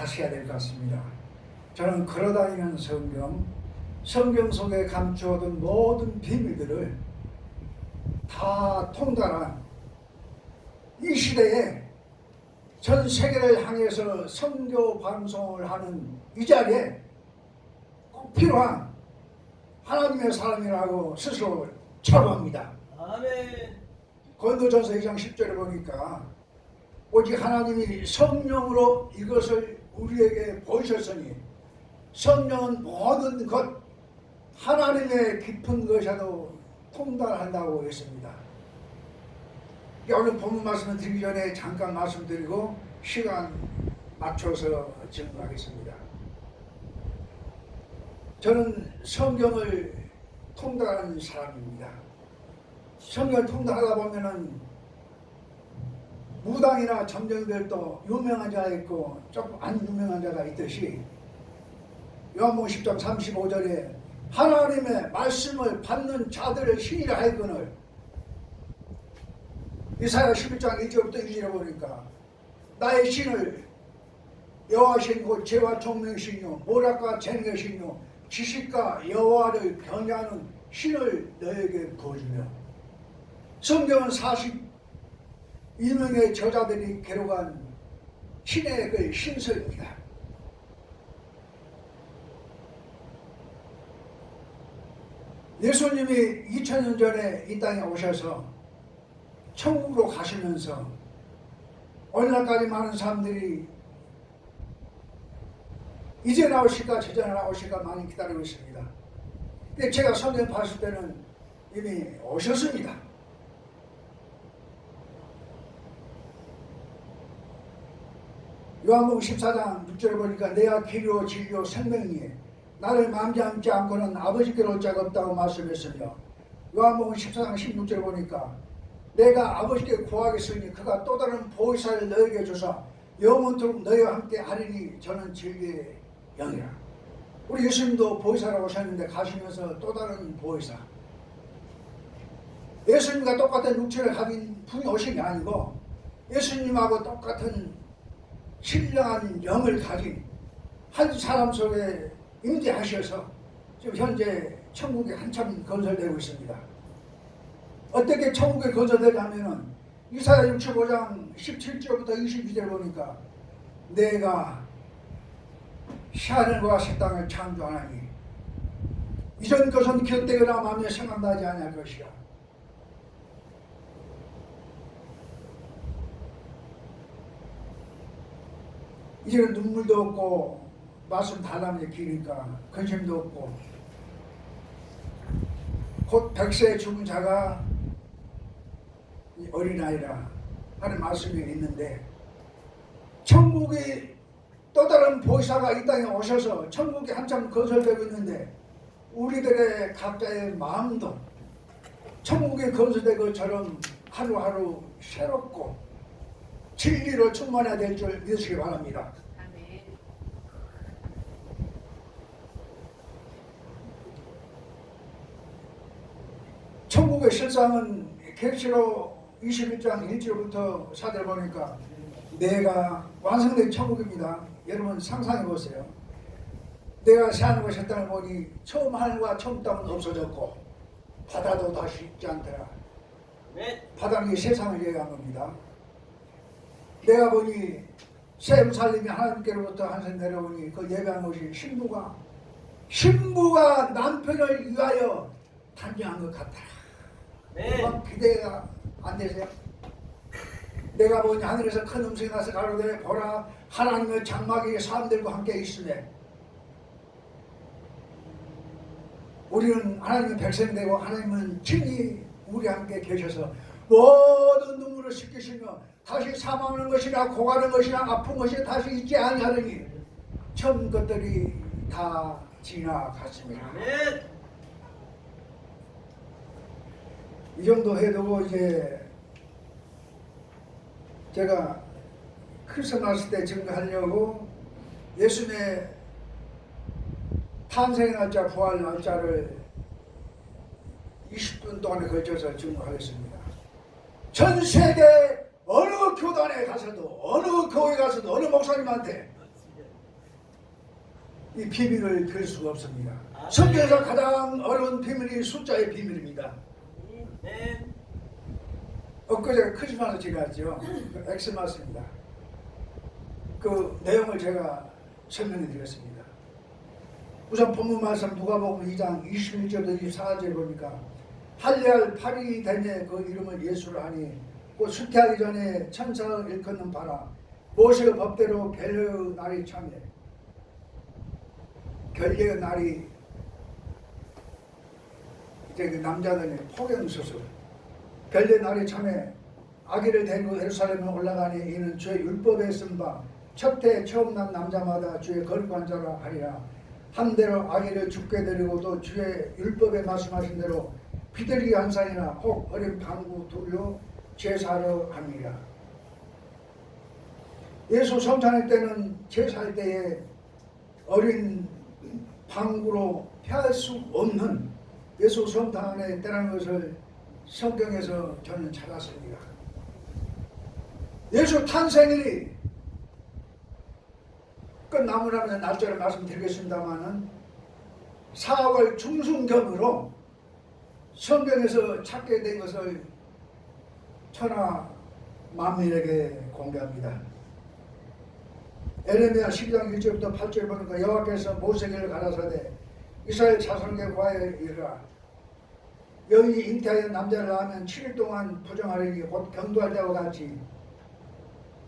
가셔야 될 것 같습니다. 저는 걸어다니는 성경 속에 감추어둔 모든 비밀들을 다 통달한 이 시대에 전 세계를 향해서 선교 방송을 하는 이 자리에 꼭 필요한 하나님의 사람이라고 스스로 자부합니다. 아멘. 고린도전서 2장 10절에 보니까 오직 하나님이 성령으로 이것을 우리에게 보이셨으니 성령은 모든 것 하나님의 깊은 것에도 통달한다고 했습니다. 오늘 본문 말씀을 드리기 전에 잠깐 말씀드리고 시간 맞춰서 질문하겠습니다. 저는 성경을 통달하는 사람입니다. 성경을 통달하다 보면은 무당이나 점쟁이들도 유명한 자가 있고 조금 안 유명한 자가 있듯이 요한복음 10장 35절에 하나님의 말씀을 받는 자들의 신이라 하였거늘 이사야 11장 1절부터 2절에 보니까 나의 신을 여호와신 곧 죄와 총명신이요 모략과 재능의 신이요 지식과 여호와를 경외하는 신을 너에게 부어주며 성경은 42명의 저자들이 기록한 신의 그 신서입니다. 예수님이 2000년 전에 이 땅에 오셔서 천국으로 가시면서 오늘날까지 많은 사람들이 이제 나오실까 저제 나오실까 많이 기다리고 있습니다. 근데 제가 성경 봤을 때는 이미 오셨습니다. 요한복음 14장 6절에 보니까 내가 길이요 진리요 생명이니 나를 맘잠지 않고는 아버지께로 올 자가 없다고 말씀했으며 요한복음 14장 16절에 보니까 내가 아버지께 구하겠으니 그가 또 다른 보혜사를 너에게 주사 영원토록 너희와 함께 하리니 저는 진리의 영이라. 우리 예수님도 보혜사라고 오셨는데 가시면서 또 다른 보혜사 예수님과 똑같은 육체를 가진 분이 오신 게 아니고 예수님하고 똑같은 신령한 영을 가진 한 사람 속에 임재하셔서 지금 현재 천국이 한참 건설되고 있습니다. 어떻게 천국이 건설되냐면은 이사야 65장 17절부터 22절 보니까 내가 하늘과 새 땅을 창조하나니 이전 것은 기억되거나 마음에 생각나지 아니할 것이야. 이제는 눈물도 없고 말씀 다담에 기니까 근심도 없고 곧 100세 죽은 자가 어린아이라 하는 말씀이 있는데 천국이 또 다른 보혜사가 이 땅에 오셔서 천국이 한참 건설되고 있는데 우리들의 각자의 마음도 천국이 건설된 것처럼 하루하루 새롭고 진리로 충만해야 될 줄 믿으시기 바랍니다. 아멘. 천국의 실상은 계시록 21장 1절부터 4절 보니까 내가 완성된 천국입니다. 여러분 상상해 보세요. 내가 새하늘과 새 땅을 보니 처음 하늘과 처음 땅은 없어졌고 바다도 다시 있지 않더라. 바다는 세상을 얘기한 겁니다. 내가 보니 새 예루살렘이 하나님께로부터 하늘에 내려오니 그 예배한 것이 신부가 남편을 위하여 단장한 것 같더라. 네. 기대가 안 되세요? 내가 보니 하늘에서 큰 음성이 나서 가로되 보라 하나님의 장막이 사람들과 함께 있으네. 우리는 하나님의 백성이 되고 하나님은 친히 우리와 함께 계셔서 모든 눈물을 씻기시며 다시 사망하는 것이나 고가는 것이나 아픈 것이 다시 있지 아니하느니 처음 것들이 다 지나갔습니다. 이 정도 해두고 이제 제가 크리스마스 때 증거하려고 예수님의 탄생의 날짜, 부활 날짜를 20분 동안에 걸쳐서 증거하겠습니다. 전 세계 어느 교단에 가서도 어느 교회 가서도 어느 목사님한테 이 비밀을 들 수가 없습니다. 성경에서 가장 어려운 비밀이 숫자의 비밀입니다. 엊그제 크리스마스 지났죠. 그 엑스마스입니다. 그 내용을 제가 설명해 드렸습니다. 우선 본문 말씀 누가복음 2장 21절부터 24절에 보니까 할례할 8일이 되매 그 이름을 예수로 하니 곧 수태하기 전에 천사를 일컫는 바라 모세의 법대로 결례의 날이 참에 결례의 날이 이제 그 남자들의 포경수술 결례 날이 참에 아기를 데리고 예루살렘에 올라가니 이는 주의 율법에 쓴 바 첫 해 처음 난 남자마다 주의 거룩한 자라 하리라. 한 대로 아기를 죽게 드리고 또 주의 율법에 말씀하신 대로 비둘기 한 쌍이나 혹 어린 방구 둘로 제사를 합니다. 예수 성찬할 때는 제사할 때에 어린 방구로 피할 수 없는 예수 성탄의 때라는 것을 성경에서 저는 찾았습니다. 예수 탄생일이 끝나무라면 날짜를 말씀드리겠습니다마는 4월 중순경으로 성경에서 찾게 된 것을 천하 만민에게 공개합니다. 에레미야 12장 1절부터 8절 보니까 여호와께서 모세에게 가라사대 이스라엘 자손에게 구하여 이르라. 여인이 잉태하여 남자를 낳으면 7일 동안 부정하리니 곧 경도할 때와 같이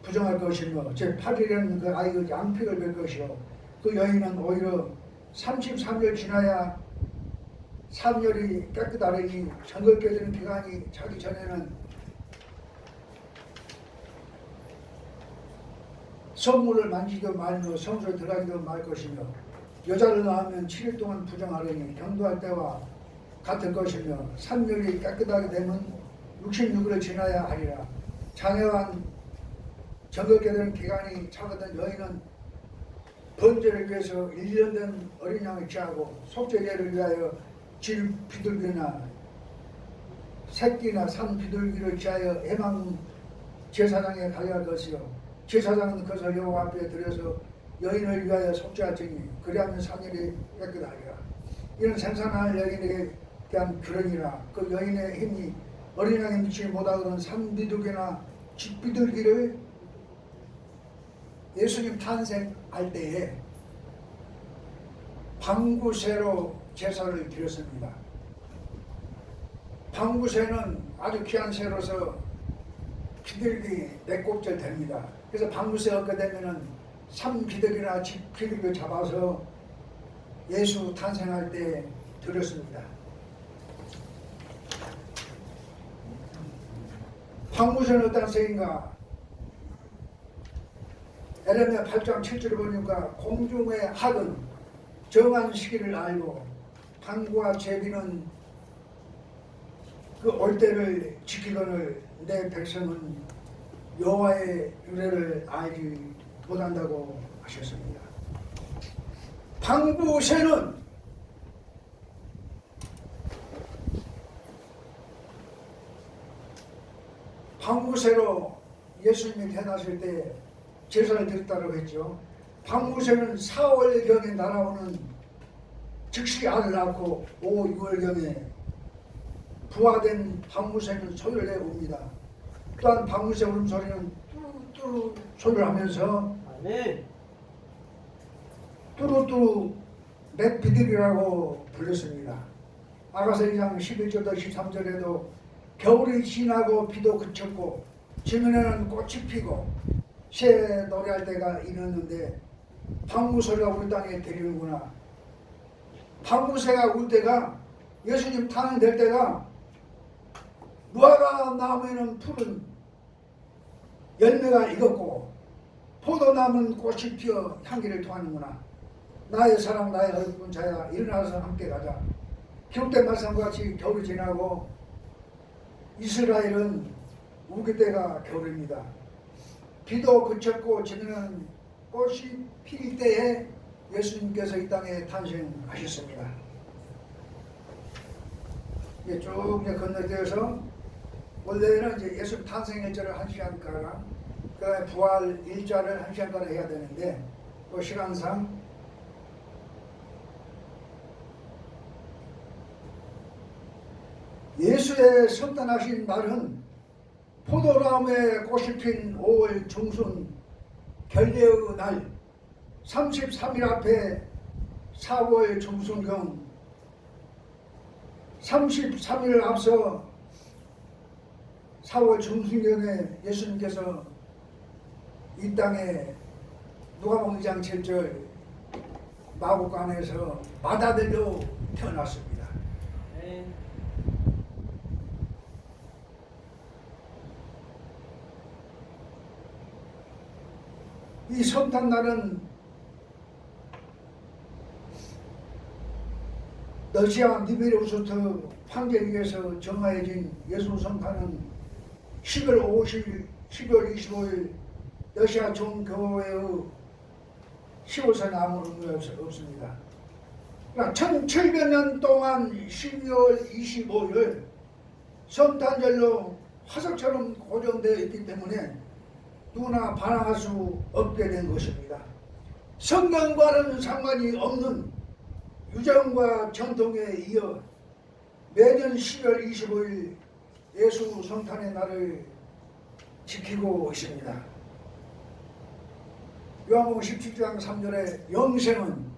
부정할 것이며 제8일에는 그 아이의 양픽을 뵐 것이요 그 여인은 오히려 33일 지나야 산열이 깨끗하리니 정글게 되는 기간이 차기 전에는 성물을 만지도 말며 성소에 들어가지도 말 것이며 여자를 낳으면 7일 동안 부정하리니 경도할 때와 같을 것이며 산열이 깨끗하게 되면 66일을 지나야 하리라. 장애한 정글게 되는 기간이 차거든 여인은 번제를 위해서 1년 된 어린 양을 취하고 속죄제를 위하여 질 비둘기나 새끼나 산 비둘기를 취하여 해망 제사장에 가져갈 것이요 제사장은 그것을 여호와 앞에 들여서 여인을 위하여 속죄하시니 그리하면 산일이 깨끗하리라. 이는 생산할 여인에게 대한 규례니라. 그 여인의 힘이 어린 양에 미치지 못하거든 산 비둘기나 집 비둘기를 예수님 탄생할 때에 방구새로 제사를 드렸습니다. 방구새는 아주 귀한 새로서 비둘기 4꼭질 됩니다. 그래서 방구새 얻게 되면은 산 비둘기나 집 비둘기 잡아서 예수 탄생할 때 드렸습니다. 방구새는 어떤 새인가? 에레미야 8장 7절을 보니까 공중의 학은 정한 시기를 알고 방구와 제비는 그 올 때를 지키거늘 내 백성은 여호와의 유래를 알지 못한다고 하셨습니다. 방구새는 방구새로 예수님이 태어나실 때 제사를 드렸다고 했죠. 방구새는 4월경에 날아오는 즉시 알을 낳고 5, 6월경에 부화된 방구새는 소리를 내옵니다. 또한 방구새 울음소리는 뚜루뚜루 소리를 하면서 뚜루뚜루 맷비둘기라고 불렸습니다. 아가서 2장 11절부터 13절에도 겨울이 지나고 비도 그쳤고 지면에는 꽃이 피고 새 노래할 때가 이르는데 방구소리가 우리 땅에 들리는구나. 방구새가 울 때가 예수님 탄생될 때가 무화과 나무에는 푸른 열매가 익었고 포도나무는 꽃이 피어 향기를 토하는구나. 나의 사랑 나의 어리석은 자야 일어나서 함께 가자. 기록된 말씀과 같이 겨울이 지나고 이스라엘은 우기 때가 겨울입니다. 비도 그쳤고 지면은 꽃이 필 때에 예수님께서 이 땅에 탄생하셨습니다. 쭉 건너뛰어서 원래는 이제 예수 탄생 일자를 1시간가량, 그 부활 일자를 1시간가량 해야 되는데 그 시간상 예수의 성탄하신 날은 포도나무에 꽃이 핀 5월 중순 결례의 날 33일 앞에 4월 중순경 33일 앞서 4월 중순경에 예수님께서 이 땅에 누가복음 2장 7절 마구간에서 맏아들로 태어났습니다. 이 성탄날은 러시아 니베리우스트 황제에게서 정하여진 예수 성탄은 10월 25일 러시아 종교회의 15세 아무 의미가 없습니다. 그러니까 1700년 동안 12월 25일 성탄절로 화석처럼 고정되어 있기 때문에 누구나 반항할 수 없게 된 것입니다. 성경과는 상관이 없는 유전과 전통에 이어 매년 10월 25일 예수 성탄의 날을 지키고 있습니다. 요한복음 17장 3절에 영생은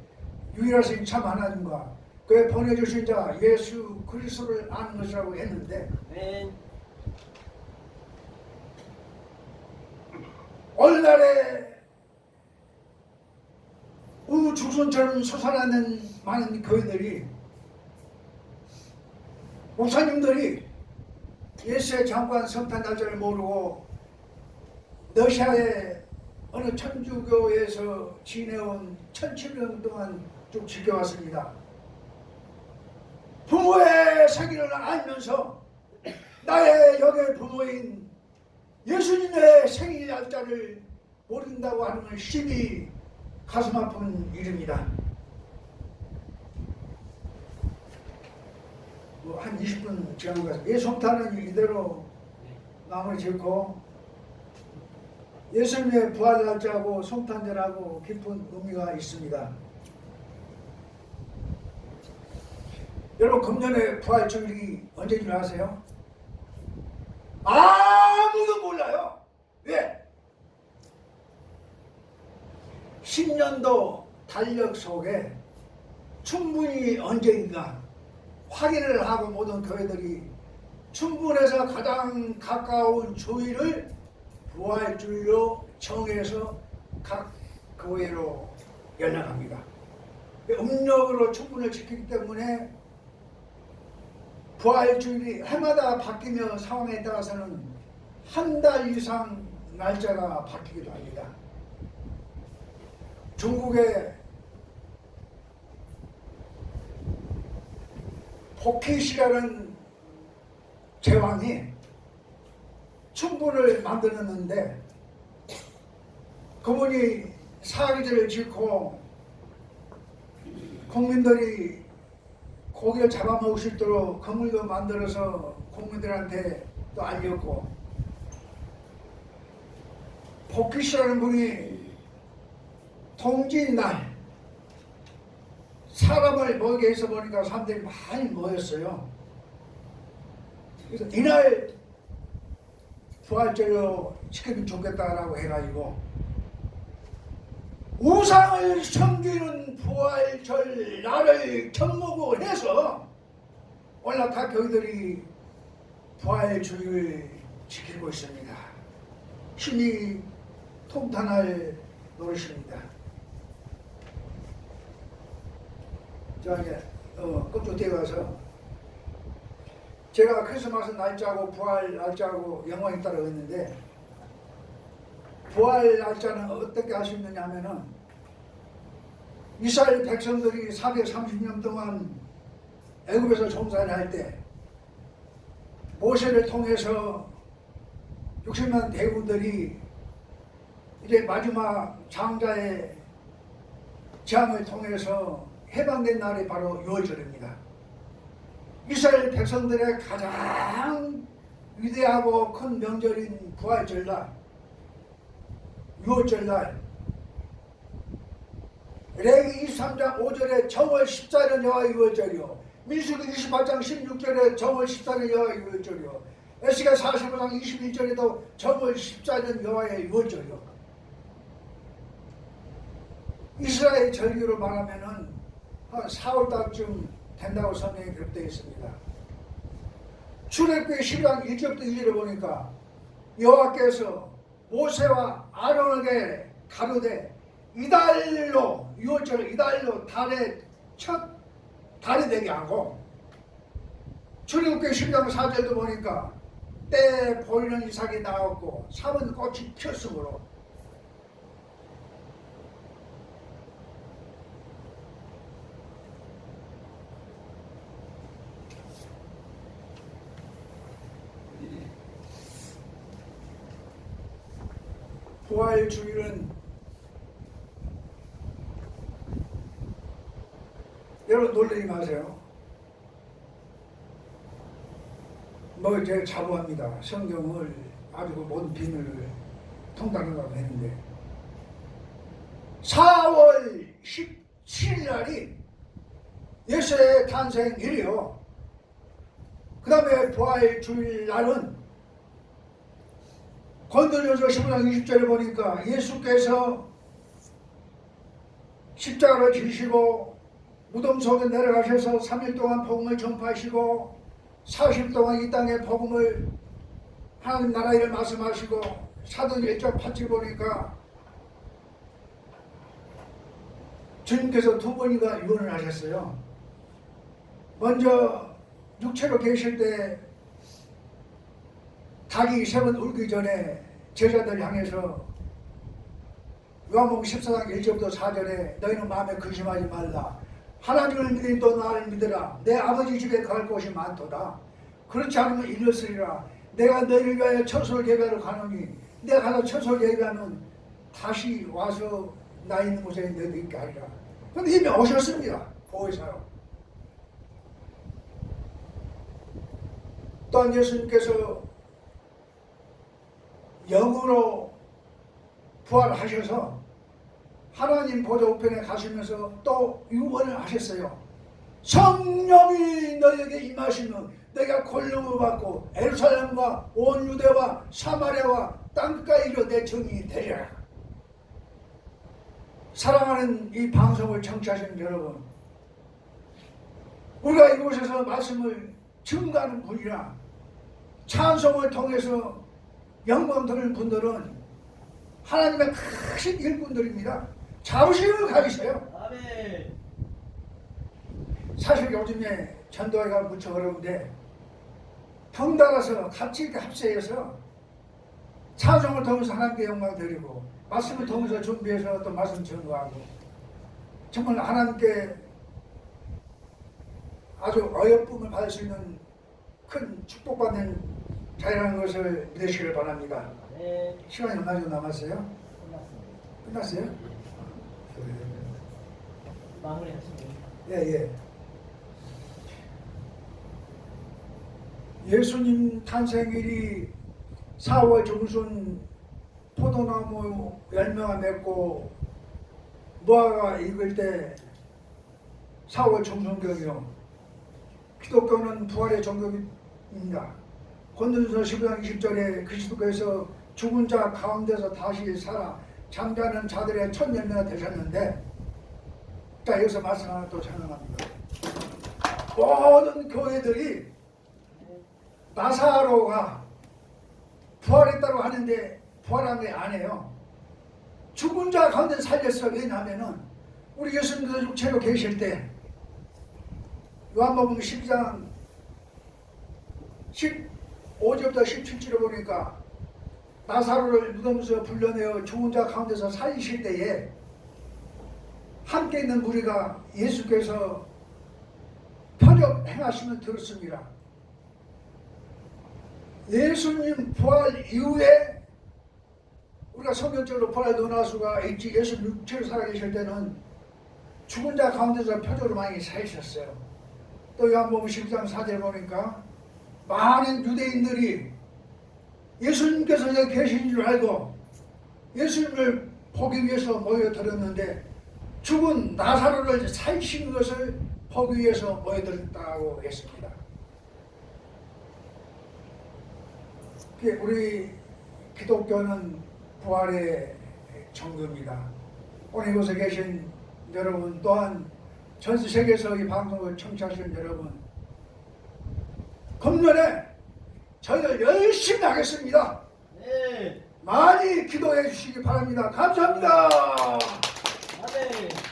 유일하신 참 하나님과 그의 보내주신 자 예수 그리스도를 아는 것이라고 했는데 오늘날에 우주선처럼 솟아나는 많은 교회들이 목사님들이 예수의 장관 성탄 날짜를 모르고 러시아의 어느 천주교에서 지내온 1700년 동안 쭉 지켜왔습니다. 부모의 생일을 알면서 나의 역의 부모인 예수님의 생일 날짜를 모른다고 하는 건 심히 가슴 아픈 일입니다. 한 20분 지난 것 같습니다. 예, 성탄은 이대로 마무리 짓고 예수님의 부활 날짜하고 성탄절하고 깊은 의미가 있습니다. 여러분 금년에 부활주일이 언제인 줄 아세요? 아무도 몰라요. 왜? 10년도 달력 속에 충분히 언제인가 확인을 하고 모든 교회들이 충분해서 가장 가까운 주일을 부활주일로 정해서 각 교회로 연락합니다. 음력으로 충분을 지키기 때문에 부활주일이 해마다 바뀌며 상황에 따라서는 한 달 이상 날짜가 바뀌기도 합니다. 중국의 포켓이라는 제왕이 춘불을 만들었는데 그분이 사기들을 짓고 국민들이 고기를 잡아먹을 수 있도록 건물도 만들어서 국민들한테 또 알렸고 포켓이라는 분이 통지날 사람을 모이게 해서 보니까 사람들이 많이 모였어요. 그래서 이날 부활절로 지키면 좋겠다라고 해가지고 우상을 섬기는 부활절 날을 접목을 해서 오늘 각 교회들이 부활주일을 지키고 있습니다. 힘이 통탄할 노릇입니다. 자 이제 끝으로 되어가서 제가 크리스마스 날짜하고 부활 날짜하고 연관이 따라 있는데 부활 날짜는 어떻게 할 수 있느냐 하면은 이스라엘 백성들이 430년 동안 애굽에서 종살이를 할 때 모세를 통해서 60만 대군들이 이제 마지막 장자의 재앙을 통해서 해방된 날이 바로 6월절입니다. 이스라엘 백성들의 가장 위대하고 큰 명절인 부활절날 6월절날 레위 23장 5절에 정월 14일은 여호와 6월절이요 민수기 28장 16절에 정월 14년 여호와의 유월절이요. 에스겔 45장 21절에도 정월 14년 여호와의 유월절이요. 이스라엘 절기로 말하면은 한 4월달쯤 된다고 성경에 기록되어 있습니다. 출애굽기 12장 1절부터 2절에 보니까 여호와께서 모세와 아론에게 가로되 이달로 유월절 이달로 달의 첫 달이 되게 하고, 출애굽기 12장 4절도 보니까 때 보이는 이삭이 나왔고 삼은 꽃이 피었으므로 부활 주일은 여러분 놀라지 마세요. 뭐 이제 자부합니다. 성경을 아주 모든 비밀을 통달하려고 했는데 4월 17일 날이 예수의 탄생일이요. 그 다음에 부활 주일 날은 고린도전서 15장 20절에 보니까 예수께서 십자가를 지시고 무덤 속에 내려가셔서 3일 동안 복음을 전파하시고 40일 동안 이 땅에 복음을 하나님 나라 일을 말씀하시고 사도행 1장 8절 보니까 주님께서 두 번이나 유언을 하셨어요. 먼저 육체로 계실 때 닭이 세 번 울기 전에 제자들 향해서 요한복음 14장 1절부터 4절에 너희는 마음에 근심하지 말라. 하나님을 믿으니 또 나를 믿으라. 내 아버지 집에 갈 곳이 많도다. 그렇지 않으면 이르으리라. 내가 너희를 위하여 처소를 예비하러 가노니 내가 가서 처소를 예비하면 다시 와서 나 있는 곳에 너희들 있게 하리라. 그런데 이미 오셨습니다. 보혜사로. 또한 예수님께서 영으로 부활하셔서 하나님 보좌 우편에 가시면서 또 유언을 하셨어요. 성령이 너에게 임하시면 내가 권능을 받고 예루살렘과 온 유대와 사마리아와 땅끝까지 이르러 내 증인이 되리라. 사랑하는 이 방송을 청취하시는 여러분, 우리가 이곳에서 말씀을 증거하는 분이나 찬송을 통해서 영광 드리는 분들은 하나님의 크신 일꾼들입니다. 자부심을 가지세요. 아멘. 사실 요즘에 전도회가 무척 어려운데 덩달아서 같이 이렇게 합세해서 찬송을 통해서 하나님께 영광 드리고 말씀을 통해서 준비해서 또 말씀 전거하고 정말 하나님께 아주 어여쁨을 받을 수 있는 큰 축복받는 자리라는 것을 믿으시길 바랍니다. 네. 시간이 얼마 정도 남았어요? 끝났습니다. 끝났어요? 마무리하시면 됩니다. 예. 예수님 탄생일이 4월 중순 포도나무 열매가 맺고 무화과가 익을 때 4월 중순경이요. 기독교는 부활의 종교입니다. 고린도전서 15장 20절에 그리스도께서 죽은 자 가운데서 다시 살아 잠자는 자들의 첫 열매가 되셨는데, 자 여기서 말씀 하나 또 생각합니다. 모든 교회들이 나사로가 부활했다고 하는데 부활한 게 아니에요. 죽은 자 가운데 살렸어. 왜냐하면은 우리 예수님께서 육체로 계실 때 요한복음 12장 15절부터 17절에 보니까 나사로를 무덤에서 불러내어 죽은 자 가운데서 살리실 때에 함께 있는 무리가 예수께서 표적 행하시면 들었습니다. 예수님 부활 이후에 우리가 성경적으로 부활 논하수가 있지, 예수님 육체로 살아계실 때는 죽은 자 가운데서 표적으로 많이 살으셨어요. 또 요한복음 12장 4절 보니까 많은 유대인들이 예수님께서 여기 계신 줄 알고 예수님을 보기 위해서 모여들었는데 죽은 나사로를 살리신 것을 보기 위해서 모여들었다고 했습니다. 우리 기독교는 부활의 종교입니다. 오늘 이곳에 계신 여러분 또한 전 세계에서 이 방송을 청취하시는 여러분, 금년에 저희들 열심히 하겠습니다. 네. 많이 기도해 주시기 바랍니다. 감사합니다. 아멘.